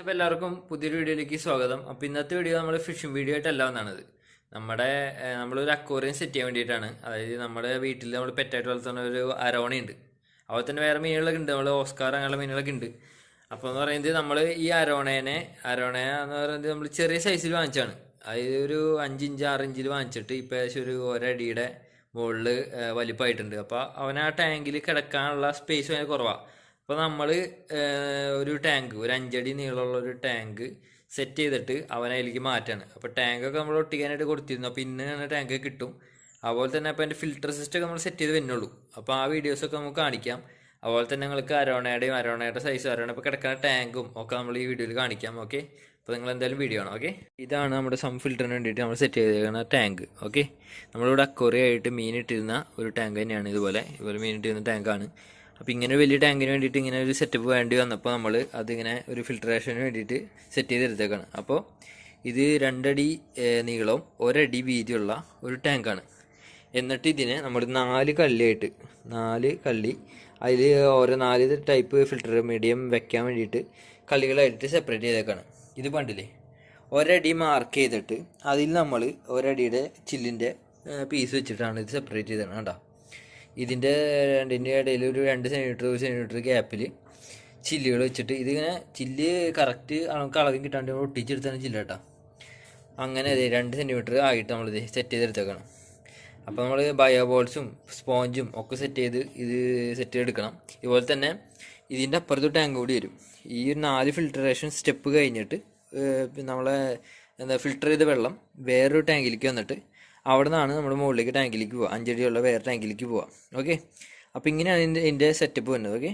അപ്പോൾ എല്ലാവർക്കും പുതിയൊരു വീഡിയോയിലേക്ക് സ്വാഗതം. അപ്പോൾ ഇന്നത്തെ വീഡിയോ നമ്മൾ ഫിഷിംഗ് വീഡിയോ ആയിട്ടല്ല വന്നാണത്. നമ്മളൊരു അക്വേറിയം സെറ്റ് ചെയ്യാൻ വേണ്ടിയിട്ടാണ്. അതായത് നമ്മുടെ വീട്ടിൽ നമ്മൾ പെറ്റായിട്ട് വളർത്തുന്ന ഒരു അരോണയുണ്ട്. അതുപോലെ തന്നെ വേറെ മീനുകളൊക്കെ ഉണ്ട്, നമ്മൾ ഓസ്കാർ അങ്ങനെയുള്ള മീനുകളൊക്കെ ഉണ്ട്. അപ്പോൾ എന്ന് പറയുന്നത് നമ്മൾ ഈ അരോണ എന്ന് പറയുന്നത് നമ്മൾ ചെറിയ സൈസിൽ വാങ്ങിച്ചാണ്. അതായത് ഒരു 5 ഇഞ്ച് 6 ഇഞ്ചിൽ വാങ്ങിച്ചിട്ട് ഇപ്പോൾ ഏകദേശം ഒരു ഒരടിയുടെ മുകളിൽ വലിപ്പമായിട്ടുണ്ട്. അപ്പോൾ അവൻ ആ ടാങ്കിൽ കിടക്കാനുള്ള സ്പേസ് ഭയങ്കര കുറവാണ്. അപ്പോൾ നമ്മൾ ഒരു ടാങ്ക്, ഒരു 5 അടി നീളമുള്ള ഒരു ടാങ്ക് സെറ്റ് ചെയ്തിട്ട് അവനതിലേക്ക് മാറ്റാണ്. അപ്പോൾ ടാങ്കൊക്കെ നമ്മൾ ഒട്ടിക്കാനായിട്ട് കൊടുത്തിരുന്നു. അപ്പോൾ ഇന്ന് ടാങ്ക് കിട്ടും. അതുപോലെ തന്നെ അപ്പോൾ എൻ്റെ ഫിൽറ്റർ സിസ്റ്റം നമ്മൾ സെറ്റ് ചെയ്ത് വരുന്നുള്ളൂ. അപ്പോൾ ആ വീഡിയോസൊക്കെ നമുക്ക് കാണിക്കാം. അതുപോലെ തന്നെ നിങ്ങൾക്ക് അരോണയുടെ സൈസ് ഇപ്പോൾ കിടക്കുന്ന ടാങ്കും ഒക്കെ നമ്മൾ ഈ വീഡിയോയിൽ കാണിക്കാം. ഓക്കെ, അപ്പോൾ നിങ്ങൾ എന്തായാലും വീഡിയോ ആണ്. ഓക്കെ, ഇതാണ് നമ്മുടെ സം ഫിൽറ്ററിന് വേണ്ടിയിട്ട് നമ്മൾ സെറ്റ് ചെയ്തിരിക്കുന്ന ടാങ്ക്. ഓക്കെ, നമ്മളിവിടെ അക്വേറിയമായിട്ട് മീൻ ഇട്ടിരുന്ന ഒരു ടാങ്ക് തന്നെയാണ്. ഇതുപോലെ മീൻ ഇട്ടിരുന്ന ടാങ്കാണ്. അപ്പോൾ ഇങ്ങനെ വലിയ ടാങ്കിന് വേണ്ടിയിട്ട് ഇങ്ങനെ ഒരു സെറ്റപ്പ് വേണ്ടി വന്നപ്പോൾ നമ്മൾ അതിങ്ങനെ ഒരു ഫിൽട്രേഷന് വേണ്ടിയിട്ട് സെറ്റ് ചെയ്തെടുത്തേക്കാണ്. അപ്പോൾ ഇത് 2 അടി നീളവും 1 അടി വീതിയുള്ള ഒരു ടാങ്കാണ്. എന്നിട്ട് ഇതിനെ നമ്മൾ 4 കള്ളിയായിട്ട് 4 കള്ളി അതിൽ ഓരോ 4 ടൈപ്പ് ഫിൽറ്റർ മീഡിയം വെക്കാൻ വേണ്ടിയിട്ട് കള്ളികളായിട്ട് സെപ്പറേറ്റ് ചെയ്തേക്കാണ്. ഇത് പണ്ടില്ലേ 1 അടി മാർക്ക് ചെയ്തിട്ട് അതിൽ നമ്മൾ 1 അടിയുടെ ചില്ലിൻ്റെ പീസ് വെച്ചിട്ടാണ് ഇത് സെപ്പറേറ്റ് ചെയ്തത്. കേട്ടോ, ഇതിൻ്റെ രണ്ടിൻ്റെ ഇടയിൽ ഒരു 2 സെൻറ്റിമീറ്റർ ഗ്യാപ്പിൽ ചില്ലുകൾ വെച്ചിട്ട് ഇതിങ്ങനെ ചില്ല് കറക്റ്റ് നമുക്ക് അളവിൽ കിട്ടാണ്ട് ഒട്ടിച്ചെടുത്താണ് ചില്ല് കേട്ടോ. അങ്ങനെ 2 സെൻറ്റിമീറ്റർ ആയിട്ട് നമ്മളിത് സെറ്റ് ചെയ്തെടുത്തേക്കണം. അപ്പോൾ നമ്മൾ ബയോ ബോൾസും സ്പോഞ്ചും ഒക്കെ സെറ്റ് ചെയ്തെടുക്കണം. ഇതുപോലെ തന്നെ ഇതിൻ്റെ അപ്പുറത്ത് ടാങ്ക് കൂടി വരും. ഈ 4 ഫിൽട്രേഷൻ സ്റ്റെപ്പ് കഴിഞ്ഞിട്ട് നമ്മളെ ഫിൽട്ടർ ചെയ്ത വെള്ളം വേറൊരു ടാങ്കിലേക്ക് വന്നിട്ട് അവിടെ നിന്നാണ് നമ്മുടെ മുകളിലേക്ക് ടാങ്കിലേക്ക് പോവുക. 5 അടിയുള്ള വേറെ ടാങ്കിലേക്ക് പോവാം. ഓക്കെ, അപ്പോൾ ഇങ്ങനെയാണ് ഇതിൻ്റെ സെറ്റപ്പ് വരുന്നത്. ഓക്കെ,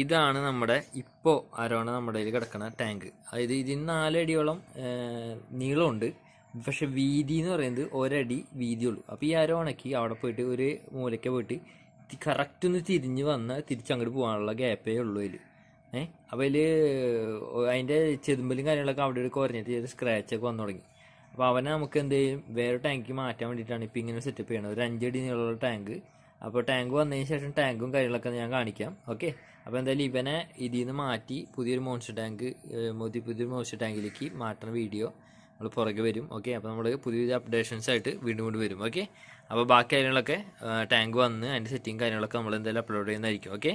ഇതാണ് നമ്മുടെ ഇപ്പോൾ അരോണ നമ്മുടെ കയ്യിൽ കിടക്കുന്ന ടാങ്ക്. അതായത് ഇതിന് 4 അടിയോളം നീളമുണ്ട്. പക്ഷെ വീതി എന്ന് പറയുന്നത് 1 അടി വീതിയുള്ളൂ. അപ്പോൾ ഈ അരോണയ്ക്ക് അവിടെ പോയിട്ട് ഒരു മൂലയ്ക്ക് പോയിട്ട് കറക്റ്റ് ഒന്ന് തിരിഞ്ഞ് വന്നാൽ തിരിച്ചങ്ങോട്ട് പോകാനുള്ള ഗ്യാപ്പേ ഉള്ളൂ അതിൽ. അപ്പോൾ അതിൻ്റെ ചെതുമ്പലും കാര്യങ്ങളൊക്കെ അവിടെ ഒരു കുറഞ്ഞിട്ട് സ്ക്രാച്ചൊക്കെ വന്നു തുടങ്ങി. അപ്പോൾ അവനെ നമുക്ക് എന്ത് ചെയ്യും, വേറെ ടാങ്കിക്ക് മാറ്റാൻ വേണ്ടിയിട്ടാണ് ഇപ്പോൾ ഇങ്ങനെ സെറ്റപ്പ് ചെയ്യണത്. ഒരു 5 അടി നീളമുള്ള ടാങ്ക്. അപ്പോൾ ടാങ്ക് വന്നതിന് ശേഷം ടാങ്കും കാര്യങ്ങളൊക്കെ ഞാൻ കാണിക്കാം. ഓക്കെ, അപ്പോൾ എന്തായാലും ഇവനെ ഇതിൽ നിന്ന് മാറ്റി പുതിയൊരു മോൺസ്റ്റർ ടാങ്കിലേക്ക് മാറ്റുന്ന വീഡിയോ നമ്മൾ പുറകെ വരും. ഓക്കെ, അപ്പോൾ നമ്മൾ പുതിയ അപ്ഡേഷൻസ് ആയിട്ട് വീണ്ടും വരും. ഓക്കെ, അപ്പോൾ ബാക്കി കാര്യങ്ങളൊക്കെ ടാങ്ക് വന്ന് അതിൻ്റെ സെറ്റിങ് കാര്യങ്ങളൊക്കെ നമ്മൾ എന്തായാലും അപ്ലോഡ് ചെയ്യുന്നതായിരിക്കും. ഓക്കെ.